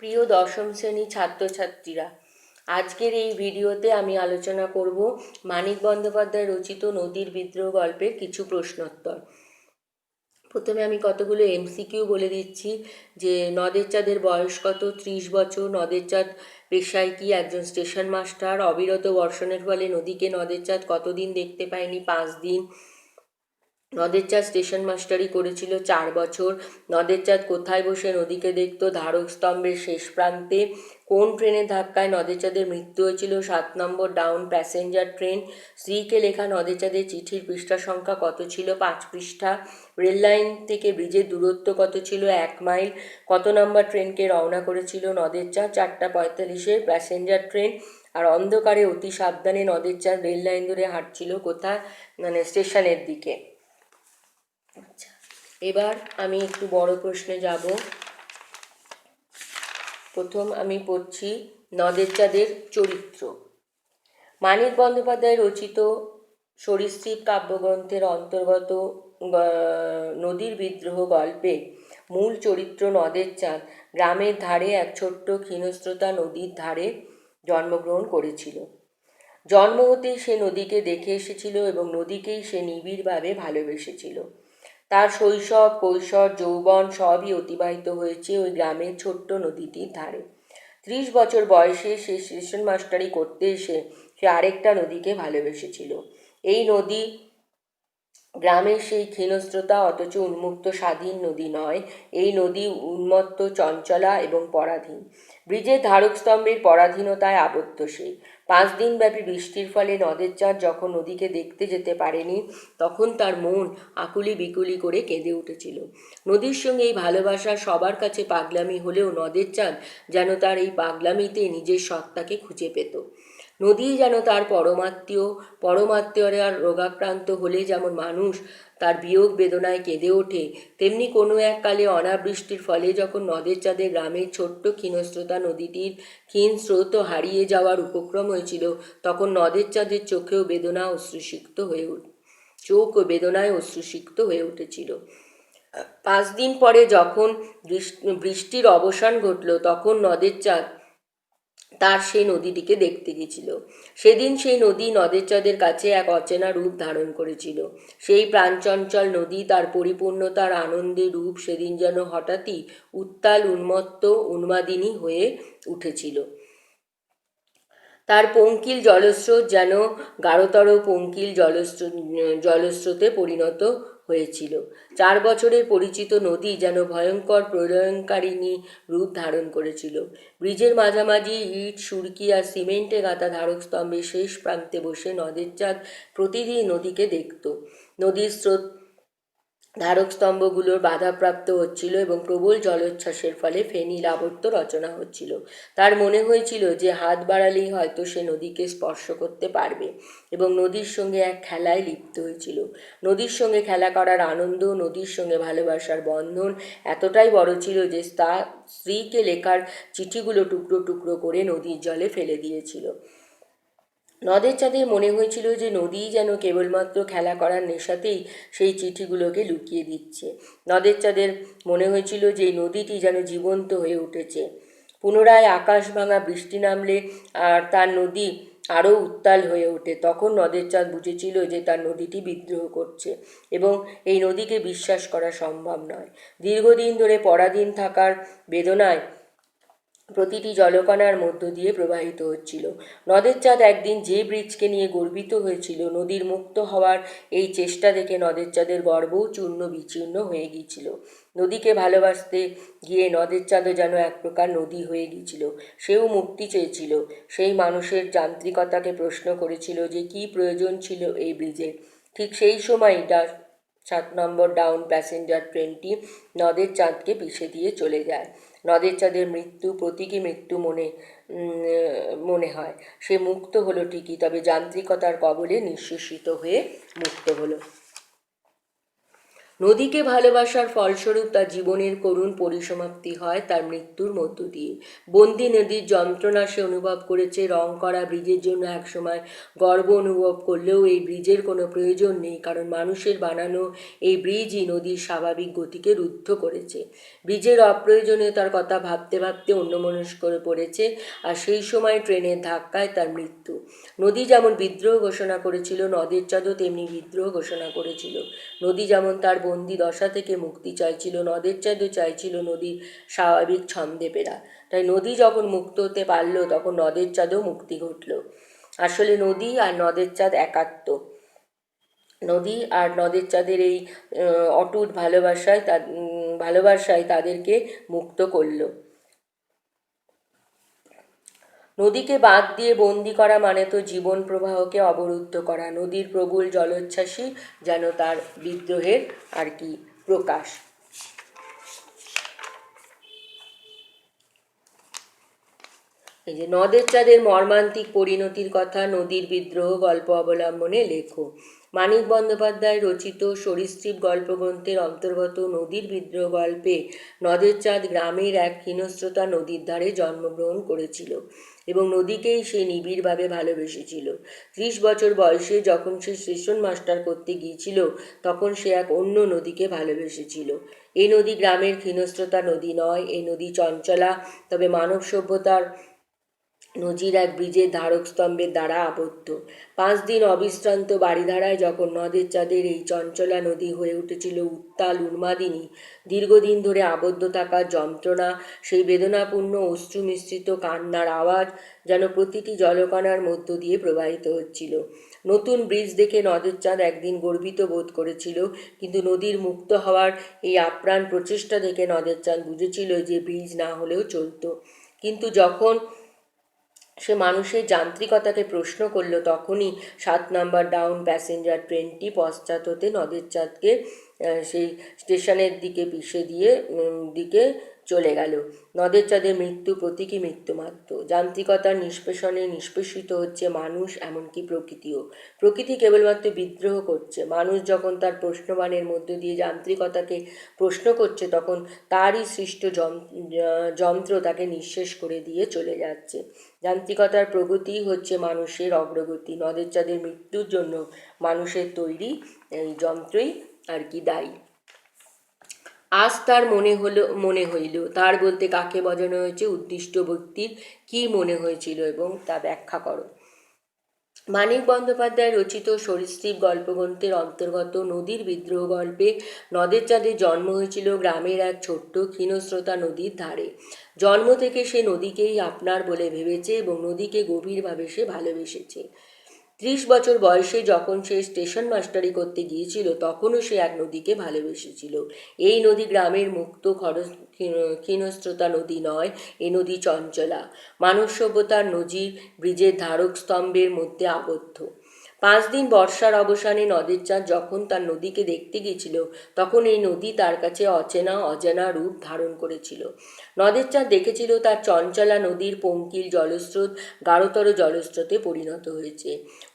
প্রিয় দশম শ্রেণী ছাত্রছাত্রীরা, আজকের এই ভিডিওতে আমি আলোচনা করব মানিক বন্দ্যোপাধ্যায় রচিত নদীর বিদ্রোহ গল্পের কিছু প্রশ্নোত্তর। প্রথমে আমি কতগুলো এমসিকিউ বলে দিচ্ছি যে নদের চাঁদের বয়স কত? 30 বছর। নদের চাঁদ পেশায় কি? একজন স্টেশন মাস্টার। অবিরত বর্ষণের ফলে নদীকে নদের চাঁদ কতদিন দেখতে পায়নি? 5 দিন। নদের চাঁদ স্টেশন মাস্টারি করেছিল 4 বছর। নদের চাঁদ কোথায় বসে নদীকে দেখত? ধারক স্তম্ভের শেষ প্রান্তে। কোন ট্রেনের ধাক্কায় নদের চাঁদের মৃত্যু হয়েছিল? 7 নম্বর ডাউন প্যাসেঞ্জার ট্রেন। স্ত্রীকে লেখা নদের চাঁদের চিঠির পৃষ্ঠা সংখ্যা কত ছিল? 5 পৃষ্ঠা। রেল লাইন থেকে ব্রিজের দূরত্ব কত ছিল? 1 মাইল। কত নম্বর ট্রেনকে রওনা করেছিল নদের চাঁদ? 4:45 প্যাসেঞ্জার ট্রেন। আর অন্ধকারে অতি সাবধানে নদের চাঁদ রেল লাইন ধরে হাঁটছিল কোথায়? স্টেশনের দিকে। আচ্ছা, এবার আমি একটু বড় প্রশ্নে যাব। প্রথম আমি পড়ছি নদের চাঁদের চরিত্র। মানিক বন্দ্যোপাধ্যায় রচিত সরীসৃপ কাব্যগ্রন্থের অন্তর্গত নদীর বিদ্রোহ গল্পে মূল চরিত্র নদের চাঁদ গ্রামের ধারে এক ছোট্ট ক্ষীণস্রোতা নদীর ধারে জন্মগ্রহণ করেছিল। জন্ম হতেই সে নদীকে দেখে এসেছিল এবং নদীকেই সে নিবিড়ভাবে ভালোবেসেছিল। তার শৈশব, কৈশোর, যৌবন সবই অতিবাহিত হয়েছে ওই গ্রামের ছোট্ট নদীটির ধারে। 30 বছর বয়সে সে স্টেশন মাস্টারি করতে এসে সে আরেকটা নদীকে ভালোবেসেছিল। এই নদী গ্রামের সেই ক্ষীণস্রোতা অথচ উন্মুক্ত স্বাধীন নদী নয়। এই নদী উন্মত্ত, চঞ্চলা এবং পরাধীন। ব্রিজের ধারক স্তম্ভের পরাধীনতায় আবদ্ধ সে। 5 দিনব্যাপী বৃষ্টির ফলে নদের চাঁদ যখন নদীকে দেখতে যেতে পারেনি, তখন তার মন আকুলি বিকুলি করে কেঁদে উঠেছিল। নদীর সঙ্গে এই ভালোবাসা সবার কাছে পাগলামি হলেও নদের চাঁদ যেন তার এই পাগলামিতে নিজের সত্তাকে খুঁজে পেত। নদী যেন তার পরমাত্মীয়রা রোগাক্রান্ত হলে যেমন মানুষ তার বিয়োগ বেদনায় কেঁদে ওঠে, তেমনি কোনো এক কালে অনাবৃষ্টির ফলে যখন নদের চাঁদের গ্রামের ছোট্ট ক্ষীণস্রোতা নদীটির ক্ষীণ স্রোত হারিয়ে যাওয়ার উপক্রম হয়েছিল, তখন নদের চাঁদের চোখ ও বেদনায় অশ্রুসিক্ত হয়ে উঠেছিল। 5 দিন পরে যখন বৃষ্টির অবসান ঘটল, তখন নদের চাঁদ তার সেই নদীটিকে দেখতে গেছিল। সেদিন সেই নদী নদের চাঁদের কাছে এক অচেনা রূপ ধারণ করেছিল। সেই প্রাণচঞ্চল নদী, তার পরিপূর্ণতার আনন্দে রূপ সেদিন যেন হঠাৎই উত্তাল, উন্মত্ত, উন্মাদিনী হয়ে উঠেছিল। তার পঙ্কিল জলস্রোত যেন গাঢ়তর পঙ্কিল জলস্রোতে পরিণত হয়েছিল। 4 বছরের পরিচিত নদী যেন ভয়ঙ্কর প্রলয়ঙ্কারিণী রূপ ধারণ করেছিল। ব্রিজের মাঝামাঝি ইট, সুরকি আর সিমেন্টে গাঁথা ধারক স্তম্ভের শেষ প্রান্তে বসে নদের চাঁদ প্রতিদিন নদীকে দেখত। নদীর স্রোত ধারক স্তম্ভগুলোর বাধাপ্রাপ্ত হচ্ছিল এবং প্রবল জলোচ্ছ্বাসের ফলে ফেনিল আবর্ত রচনা হচ্ছিল। তার মনে হয়েছিল যে হাত বাড়ালেই হয়তো সে নদীকে স্পর্শ করতে পারবে এবং নদীর সঙ্গে এক খেলায় লিপ্ত হয়েছিল। নদীর সঙ্গে খেলা করার আনন্দ, নদীর সঙ্গে ভালোবাসার বন্ধন এতটাই বড় ছিল যে তার স্ত্রীকে লেখার চিঠিগুলো টুকরো টুকরো করে নদীর জলে ফেলে দিয়েছিল। নদের চাঁদের মনে হয়েছিল যে নদীই যেন কেবলমাত্র খেলা করার নেশাতেই সেই চিঠিগুলোকে লুকিয়ে দিচ্ছে। নদের চাঁদের মনে হয়েছিল যে নদীটি যেন জীবন্ত হয়ে উঠেছে। পুনরায় আকাশ ভাঙা বৃষ্টি নামলে আর তার নদী আরও উত্তাল হয়ে ওঠে, তখন নদের চাঁদ বুঝেছিল যে তার নদীটি বিদ্রোহ করছে এবং এই নদীকে বিশ্বাস করা সম্ভব নয়। দীর্ঘদিন ধরে পরাধীন থাকার বেদনায় প্রতিটি জলকণার মধ্য দিয়ে প্রবাহিত হচ্ছিল। নদের চাঁদ একদিন যে ব্রিজকে নিয়ে গর্বিত হয়েছিল, নদীর মুক্ত হওয়ার এই চেষ্টা দেখে নদের চাঁদের গর্বও চূর্ণ বিচূর্ণ হয়ে গিয়েছিল। নদীকে ভালোবাসতে গিয়ে নদের চাঁদও যেন এক প্রকার নদী হয়ে গিয়েছিল। সেও মুক্তি চেয়েছিল। সেই মানুষের যান্ত্রিকতাকে প্রশ্ন করেছিল যে কী প্রয়োজন ছিল এই ব্রিজের। ঠিক সেই সময়ই 7 নম্বর ডাউন প্যাসেঞ্জার ট্রেনটি নদের চাঁদকে পিষে দিয়ে চলে যায়। নদের চাঁদের মৃত্যু প্রতীকী মৃত্যু মনে হয়। সে মুক্ত হলো ঠিকই, তবে যান্ত্রিকতার কবলে নিঃশেষিত হয়ে মুক্ত হলো। নদীকে ভালোবাসার ফলস্বরূপ তার জীবনের করুণ পরিসমাপ্তি হয় তার মৃত্যুর মধ্য দিয়ে। বন্দি নদীর যন্ত্রণা সে অনুভব করেছে। রং করা ব্রিজের জন্য একসময় গর্ব অনুভব করলেও এই ব্রিজের কোনো প্রয়োজন নেই, কারণ মানুষের বানানো এই ব্রিজই নদীর স্বাভাবিক গতিকে রুদ্ধ করেছে। ব্রিজের অপ্রয়োজনীয়তার কথা ভাবতে ভাবতে অন্যমনস্ক করে পড়েছে, আর সেই সময় ট্রেনের ধাক্কায় তার মৃত্যু। নদী যেমন বিদ্রোহ ঘোষণা করেছিল, নদের চাঁদও তেমনি বিদ্রোহ ঘোষণা করেছিল। নদী যেমন তার বন্দি দশা থেকে মুক্তি চাইছিল, নদের চাঁদও চাইছিল নদীর স্বাভাবিক ছন্দে ফেরা। তাই নদী যখন মুক্ত হতে পারল, তখন নদের চাঁদও মুক্তি ঘটল। আসলে নদী আর নদের চাঁদ একাত্ম। নদী আর নদের চাঁদের এই অটুট ভালোবাসায় তাদেরকে মুক্ত করলো। নদীকে বাঁধ দিয়ে বন্দি করা মানে তো জীবন প্রবাহকে অবরুদ্ধ করা। নদীর প্রবল জলোচ্ছ্বাসই যেন তার বিদ্রোহের প্রকাশ। এই যে নদের চাঁদের মর্মান্তিক পরিণতির কথা নদীর বিদ্রোহ গল্প অবলম্বনে লেখো। মানিক বন্দ্যোপাধ্যায় রচিত সরীসৃপ গল্পগ্রন্থের অন্তর্গত নদীর বিদ্রোহ গল্পে নদের চাঁদ গ্রামের এক ক্ষীণস্রোতা নদীর ধারে জন্মগ্রহণ করেছিল এবং নদীকেই সে নিবিড়ভাবে ভালোবেসেছিল। 30 বছর বয়সে যখন সে স্টেশন মাস্টার করতে গিয়েছিল, তখন সে এক অন্য নদীকে ভালোবেসেছিল। এই নদী গ্রামের ক্ষীণস্রোতা নদী নয়, এই নদী চঞ্চলা, তবে মানব সভ্যতার নজির এক ব্রিজের ধারক স্তম্ভের দ্বারা আবদ্ধ। 5 দিন অবিশ্রান্ত বারিধারায় যখন নদের চাঁদের এই চঞ্চলা নদী হয়ে উঠেছিল উত্তাল উন্মাদিনী, দীর্ঘদিন ধরে আবদ্ধ থাকার যন্ত্রণা, সেই বেদনাপূর্ণ অশ্রু মিশ্রিত কান্নার আওয়াজ যেন প্রতিটি জলকণার মধ্য দিয়ে প্রবাহিত হচ্ছিল। নতুন ব্রিজ দেখে নদের চাঁদ একদিন গর্বিত বোধ করেছিল, কিন্তু নদীর মুক্ত হওয়ার এই আপ্রাণ প্রচেষ্টা দেখে নদের চাঁদ বুঝেছিল যে ব্রিজ না হলেও চলত। কিন্তু যখন সে মানুষের যান্ত্রিকতাকে প্রশ্ন করল, তখনই 7 নম্বর ডাউন প্যাসেঞ্জার ট্রেনটি পশ্চাৎ হতে নদের চাঁদকে সেই স্টেশনের দিকে দিকে চলে গেল। নদের চাঁদের মৃত্যু প্রতীকী মৃত্যুমাত্র। যান্ত্রিকতার নিষ্পেষণে নিষ্পেষিত হচ্ছে মানুষ, এমনকি প্রকৃতিও। প্রকৃতি কেবলমাত্র বিদ্রোহ করছে। মানুষ যখন তার প্রশ্নবাণের মধ্য দিয়ে যান্ত্রিকতাকে প্রশ্ন করছে, তখন তারই সৃষ্ট যন্ত্র তাকে নিঃশেষ করে দিয়ে চলে যাচ্ছে। যান্ত্রিকতার প্রগতি হচ্ছে মানুষের অগ্রগতি। নদের চাঁদের মৃত্যুর জন্য মানুষের তৈরি এই যন্ত্রই দায়ী। আজ তার মনে হইল, তার বলতে কাকে বোঝানো হয়েছে, উদ্দিষ্ট ব্যক্তির কি মনে হয়েছিল এবং তা ব্যাখ্যা করো। মানিক বন্দ্যোপাধ্যায় রচিত সরীসৃপ গল্পগ্রন্থের অন্তর্গত নদীর বিদ্রোহ গল্পে নদের চাঁদের জন্ম হয়েছিল গ্রামের এক ছোট্ট ক্ষীণস্রোতা নদীর ধারে। জন্ম থেকে সে নদীকেই আপনার বলে ভেবেছে এবং নদীকে গভীরভাবে সে ভালোবেসেছে। 30 বছর বয়সে যখন সে স্টেশন মাস্টারি করতে গিয়েছিল, তখনও সে এক নদীকে ভালোবেসেছিল। এই নদী গ্রামের মুক্ত ক্ষীণস্রোতা নদী নয়, এ নদী চঞ্চলা, মানব সভ্যতার নজির ব্রিজের ধারক স্তম্ভের মধ্যে আবদ্ধ। 5 দিন বর্ষার অবসানে নদের চাঁদ যখন তার নদীকে দেখতে গিয়েছিল, তখন এই নদী তার কাছে অজানা রূপ ধারণ করেছিল। নদের চাঁদ দেখেছিল তার চঞ্চলা নদীর পঙ্কিল জলস্রোত গাঢ়তর জলস্রোতে পরিণত হয়েছে।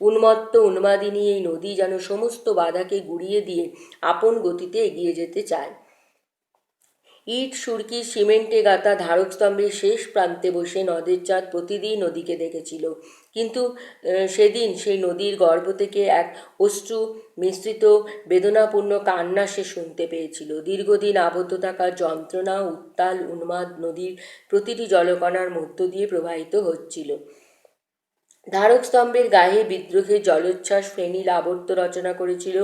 উন্মত্ত উন্মাদিনী এই নদী যেন সমস্ত বাধাকে গুড়িয়ে দিয়ে আপন গতিতে এগিয়ে যেতে চায়। ইট সুরকি সিমেন্টে গাঁথা ধারকস্তম্ভের শেষ প্রান্তে বসে নদের চাঁদ প্রতিদিন নদীকে দেখেছিল, কিন্তু সেদিন সেই নদীর গর্ভ থেকে এক অশ্রু মিশ্রিত বেদনাপূর্ণ কান্না সে শুনতে পেয়েছিল। দীর্ঘদিন আবদ্ধ থাকার যন্ত্রণা উত্তাল উন্মাদ নদীর প্রতিটি জলকণার মধ্য দিয়ে প্রবাহিত হচ্ছিল। ধারকস্তম্ভের গায়ে বিদ্রোহের জলোচ্ছ্বাস ফেনিল আবর্ত রচনা করেছিল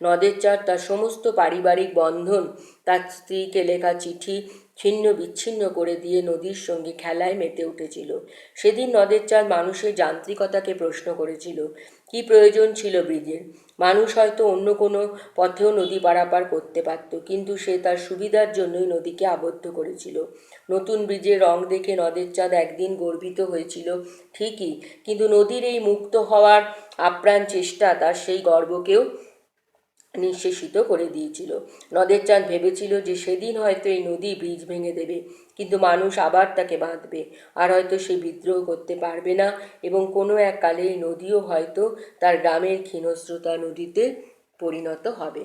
নদের চাঁদ। তার সমস্ত পারিবারিক বন্ধন, তার স্ত্রীকে লেখা চিঠি ছিন্ন বিচ্ছিন্ন করে দিয়ে নদীর সঙ্গে খেলায় মেতে উঠেছিল। সেদিন নদের চাঁদ মানুষের যান্ত্রিকতাকে প্রশ্ন করেছিল, কি প্রয়োজন ছিল ব্রিজের? মানুষ হয়তো অন্য কোনো পথেও নদী পারাপার করতে পারত, কিন্তু সে তার সুবিধার জন্যই নদীকে আবদ্ধ করেছিল। নতুন ব্রিজের রং দেখে নদের চাঁদ একদিন গর্বিত হয়েছিল ঠিকই, কিন্তু নদীর এই মুক্ত হওয়ার আপ্রাণ চেষ্টা তার সেই গর্বকেও নিঃশেষিত করে দিয়েছিল। নদের চাঁদ ভেবেছিল যে সেদিন হয়তো এই নদী ব্রিজ ভেঙে দেবে, কিন্তু মানুষ আবার তাকে বাঁধবে, আর হয়তো সে বিদ্রোহ করতে পারবে না, এবং কোনো এক কালে এই নদীও হয়তো তার গ্রামের ক্ষীণস্রোতা নদীতে পরিণত হবে।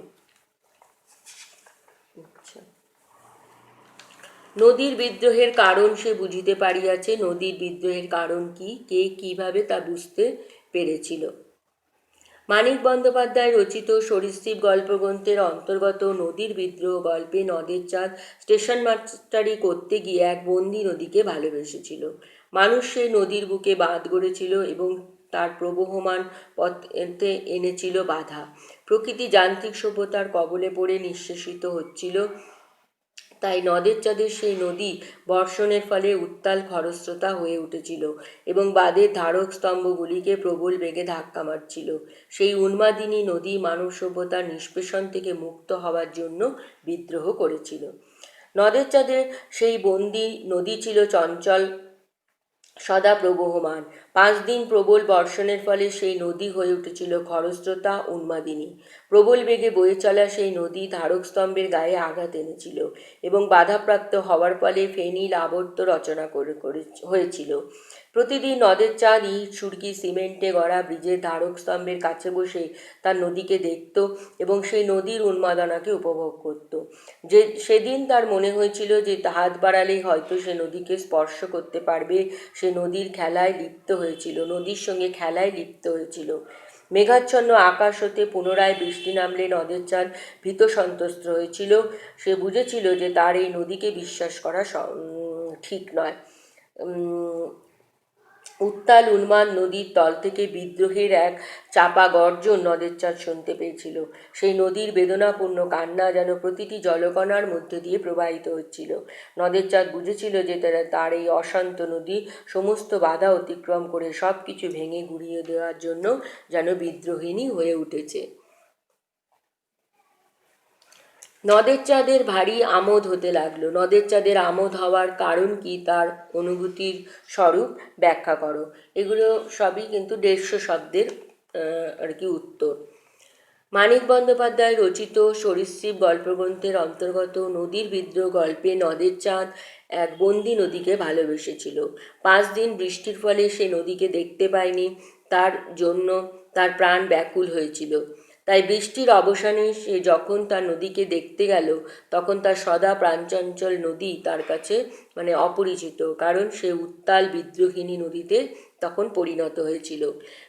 নদীর বিদ্রোহের কারণ সে বুঝিতে পারিয়াছে। নদীর বিদ্রোহের কারণ কি, কে কিভাবে তা বুঝতে পেরেছিল। মানিক বন্দ্যোপাধ্যায় রচিত সরীসৃপ গল্পগ্রন্থের অন্তর্গত নদীর বিদ্রোহ গল্পে নদের চাঁদ স্টেশন মাস্টারি করতে গিয়ে এক বন্দি নদীকে ভালোবেসেছিল। মানুষ সেই নদীর বুকে বাঁধ গড়েছিল এবং তার প্রবহমান পথে এনেছিল বাধা। প্রকৃতি যান্ত্রিক সভ্যতার কবলে পড়ে নিঃশেষিত হচ্ছিল। তাই নদের চাঁদের সেই নদী বর্ষণের ফলে উত্তাল খরস্রোতা হয়ে উঠেছিল এবং বাঁধের ধারক স্তম্ভগুলিকে প্রবল বেগে ধাক্কা মারছিল। সেই উন্মাদিনী নদী মানব সভ্যতার নিষ্পেষণ থেকে মুক্ত হওয়ার জন্য বিদ্রোহ করেছিল। নদের চাঁদের সেই বন্দি নদী ছিল চঞ্চল, সদা প্রবহমান। 5 দিন প্রবল বর্ষণের ফলে সেই নদী হয়ে উঠেছিল খরস্রোতা, উন্মাদিনী। প্রবল বেগে বয়ে চলা সেই নদী ধারকস্তম্ভের গায়ে আঘাত এনেছিল এবং বাধাপ্রাপ্ত হওয়ার ফলে ফেনীল আবর্ত রচনা হয়েছিল। প্রতিদিন নদের চাঁদ ইট, সুরকি, সিমেন্টে গড়া ব্রিজের ধারকস্তম্ভের কাছে বসে তার নদীকে দেখত এবং সেই নদীর উন্মাদনাকে উপভোগ করত। সেদিন তার মনে হয়েছিল যে হাত বাড়ালেই হয়তো সে নদীকে স্পর্শ করতে পারবে। সে নদীর খেলায় লিপ্ত হয়েছিল, নদীর সঙ্গে খেলায় লিপ্ত হয়েছিল। মেঘাচ্ছন্ন আকাশ হতে পুনরায় বৃষ্টি নামলে নদের চাঁদ ভীত সন্ত্রস্ত হয়েছিল। সে বুঝেছিল যে তার এই নদীকে বিশ্বাস করা ঠিক নয়। উত্তাল উন্মাদ নদীর তল থেকে বিদ্রোহের এক চাপা গর্জন নদের চাঁদ শুনতে পেয়েছিল। সেই নদীর বেদনাপূর্ণ কান্না যেন প্রতিটি জলকণার মধ্যে দিয়ে প্রবাহিত হচ্ছিল। নদের চাঁদ বুঝেছিল যে তার এই অশান্ত নদী সমস্ত বাধা অতিক্রম করে সব কিছু ভেঙে গুঁড়িয়ে দেওয়ার জন্য যেন বিদ্রোহিণী হয়ে উঠেছে। নদের চাঁদের ভারী আমোদ হতে লাগলো। নদের চাঁদের আমোদ হওয়ার কারণ কি, তার অনুভূতির স্বরূপ ব্যাখ্যা করো। এগুলো সবই কিন্তু 150 শব্দের আর কি উত্তর। মানিক বন্দ্যোপাধ্যায় রচিত সরীসৃপ গল্পগ্রন্থের অন্তর্গত নদীর বিদ্রোহ গল্পে নদের চাঁদ এক বন্দি নদীকে ভালোবেসেছিল। 5 দিন বৃষ্টির ফলে সে নদীকে দেখতে পায়নি। তার জন্য তার প্রাণ ব্যাকুল হয়েছিল। তাই বৃষ্টির অবসানে সে যখন তার নদীকে দেখতে গেল, তখন তার সদা প্রাণচঞ্চল নদী তার কাছে অপরিচিত, কারণ সে উত্তাল বিদ্রোহিণী নদীতে তখন পরিণত হয়েছিল।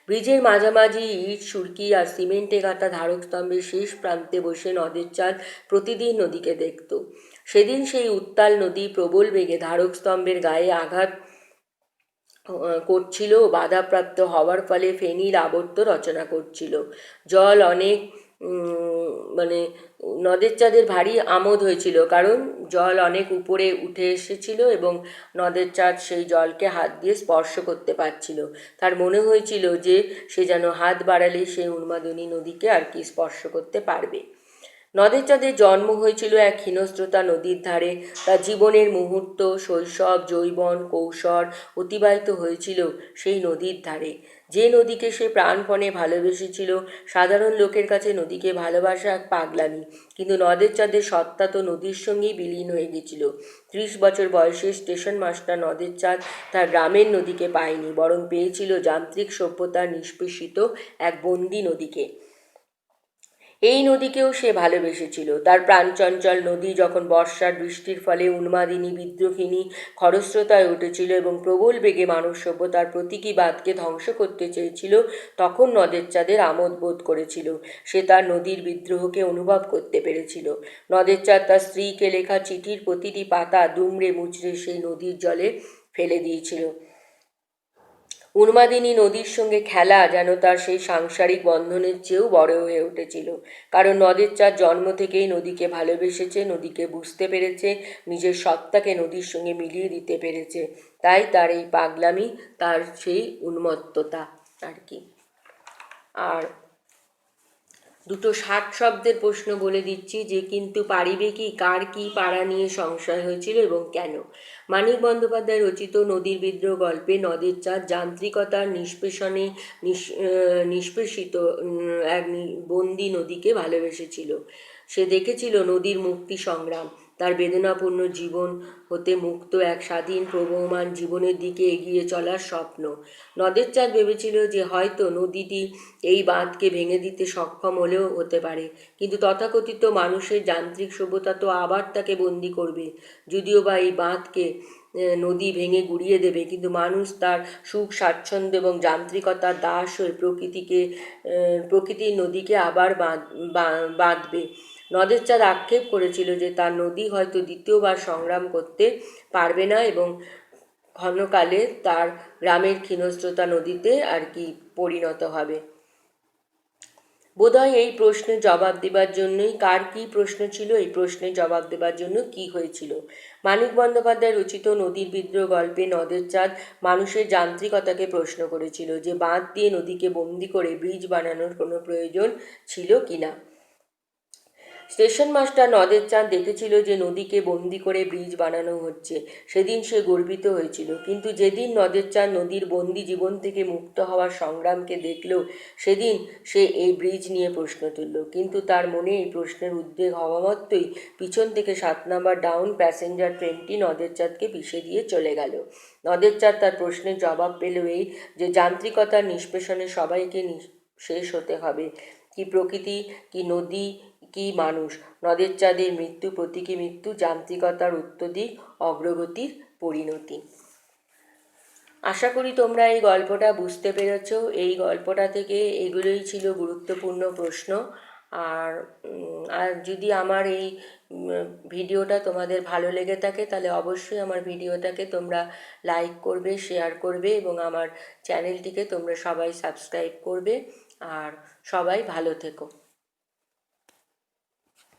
ব্রিজের মাঝামাঝি ইট, সুরকি আর সিমেন্টে গাঁথা ধারকস্তম্ভের শেষ প্রান্তে বসে নদের চাঁদ প্রতিদিন নদীকে দেখত। সেদিন সেই উত্তাল নদী প্রবল বেগে ধারকস্তম্ভের গায়ে আঘাত করছিল ও বাধাপ্রাপ্ত হওয়ার ফলে ফেনীল আবর্ত রচনা করছিল। জল অনেক নদের চাঁদের ভারী আমোদ হয়েছিল, কারণ জল অনেক উপরে উঠে এসেছিল এবং নদের চাঁদ সেই জলকে হাত দিয়ে স্পর্শ করতে পারছিল। তার মনে হয়েছিল যে সে যেন হাত বাড়ালে সেই উন্মাদিনী নদীকে আর কি স্পর্শ করতে পারবে। নদের চাঁদের জন্ম হয়েছিল এক ক্ষীণস্রোতা নদীর ধারে। তার জীবনের মুহূর্ত, শৈশব, যৌবন, কৈশোর অতিবাহিত হয়েছিল সেই নদীর ধারে। যে নদীকে সে প্রাণপণে ভালোবেসেছিল। সাধারণ লোকের কাছে নদীকে ভালোবাসা এক পাগলামি, কিন্তু নদের চাঁদের সত্তা তো নদীর সঙ্গেই বিলীন হয়ে গেছিল। 30 বছর বয়সে স্টেশন মাস্টার নদের চাঁদ তার গ্রামের নদীকে পায়নি, বরং পেয়েছিল যান্ত্রিক সভ্যতার নিষ্পেষিত এক বন্দি নদীকে। এই নদীকেও সে ভালোবেসেছিল। তার প্রাণচঞ্চল নদী যখন বর্ষার বৃষ্টির ফলে উন্মাদিনী বিদ্রোহিণী খরস্রোতায় উঠেছিল এবং প্রবল বেগে মানব সভ্যতার প্রতীকী বাঁধকে ধ্বংস করতে চেয়েছিল, তখন নদের চাঁদের আমোদ বোধ করেছিল। সে তার নদীর বিদ্রোহকে অনুভব করতে পেরেছিল। নদের চাঁদ তার স্ত্রীকে লেখা চিঠির প্রতিটি পাতা দুমড়ে মুচড়ে সেই নদীর জলে ফেলে দিয়েছিল। উন্মাদিনী নদীর সঙ্গে খেলা যেন তার সেই সাংসারিক বন্ধনের চেয়েও বড় হয়ে উঠেছিল, কারণ নদের চাঁদ জন্ম থেকেই নদীকে ভালোবেসেছে, নদীকে বুঝতে পেরেছে, নিজের সত্তাকে নদীর সঙ্গে মিলিয়ে দিতে পেরেছে। তাই তার এই পাগলামি, তার সেই উন্মত্ততা আর কি। আর 2 60 শব্দের প্রশ্ন বলে দিচ্ছি যে কিন্তু পারিবে কি, কার কি পাড়া নিয়ে সংশয় হয়েছিল এবং কেন। মানিক বন্দ্যোপাধ্যায় রচিত নদীর বিদ্রোহ গল্পে নদের চাঁদ যান্ত্রিকতার নিষ্পেষণে নিষ্পেষিত এক বন্দি নদীকে ভালোবেসেছিল। সে দেখেছিল নদীর মুক্তি সংগ্রাম, তার বেদনাপূর্ণ জীবন হতে মুক্ত এক স্বাধীন প্রবহমান জীবনের দিকে এগিয়ে চলার স্বপ্ন। নদের চাঁদ ভেবেছিল যে হয়তো নদীটি এই বাঁধকে ভেঙে দিতে সক্ষম হলেও হতে পারে, কিন্তু তথাকথিত মানুষের যান্ত্রিক সভ্যতা তো আবার তাকে বন্দি করবে। যদিও বা এই বাঁধকে নদী ভেঙে গুড়িয়ে দেবে, কিন্তু মানুষ তার সুখ স্বাচ্ছন্দ্য এবং যান্ত্রিকতার দাস হয়ে প্রকৃতির নদীকে আবার বাঁধবে। নদের চাঁদ আক্ষেপ করেছিল যে তার নদী হয়তো দ্বিতীয়বার সংগ্রাম করতে পারবে না এবং ক্ষণকালে তার গ্রামের ক্ষীণস্রোতা নদীতে আর কি পরিণত হবে। বোধহয় এই প্রশ্নের জবাব দেবার জন্যই, কার কী প্রশ্ন ছিল, এই প্রশ্নের জবাব দেবার জন্য কি হয়েছিল। মানিক বন্দ্যোপাধ্যায় রচিত নদীর বিদ্রোহ গল্পে নদের চাঁদ মানুষের যান্ত্রিকতাকে প্রশ্ন করেছিল যে বাঁধ দিয়ে নদীকে বন্দি করে ব্রিজ বানানোর কোনো প্রয়োজন ছিল কিনা। স্টেশন মাস্টার নদের চাঁদ দেখেছিল যে নদীকে বন্দি করে ব্রিজ বানানো হচ্ছে, সেদিন সে গর্বিত হয়েছিল। কিন্তু যেদিন নদের চাঁদ নদীর বন্দি জীবন থেকে মুক্ত হওয়ার সংগ্রামকে দেখল, সেদিন সে এই ব্রিজ নিয়ে প্রশ্ন তুলল। কিন্তু তার মনে এই প্রশ্নের উদ্বেগ হওয়া মাত্রই পিছন থেকে 7 নম্বর ডাউন প্যাসেঞ্জার ট্রেনটি নদের চাঁদকে পিষে দিয়ে চলে গেল। নদের চাঁদ তার প্রশ্নের জবাব পেল এই যে যান্ত্রিকতার নিষ্পেষণে সবাইকে শেষ হতে হবে, কি প্রকৃতি, কি নদী, কি মানুষ। নদের চাঁদের মৃত্যু প্রতীকী মৃত্যু, যান্ত্রিকতার অত্যধিক অগ্রগতির পরিণতি। আশা করি তোমরা এই গল্পটা বুঝতে পেরেছ। এই গল্পটা থেকে এগুলোই ছিল গুরুত্বপূর্ণ প্রশ্ন। আর আর যদি আমার এই ভিডিওটা তোমাদের ভালো লেগে থাকে তাহলে অবশ্যই আমার ভিডিওটাকে তোমরা লাইক করবে, শেয়ার করবে এবং আমার চ্যানেলটিকে তোমরা সবাই সাবস্ক্রাইব করবে। আর সবাই ভালো থেকো।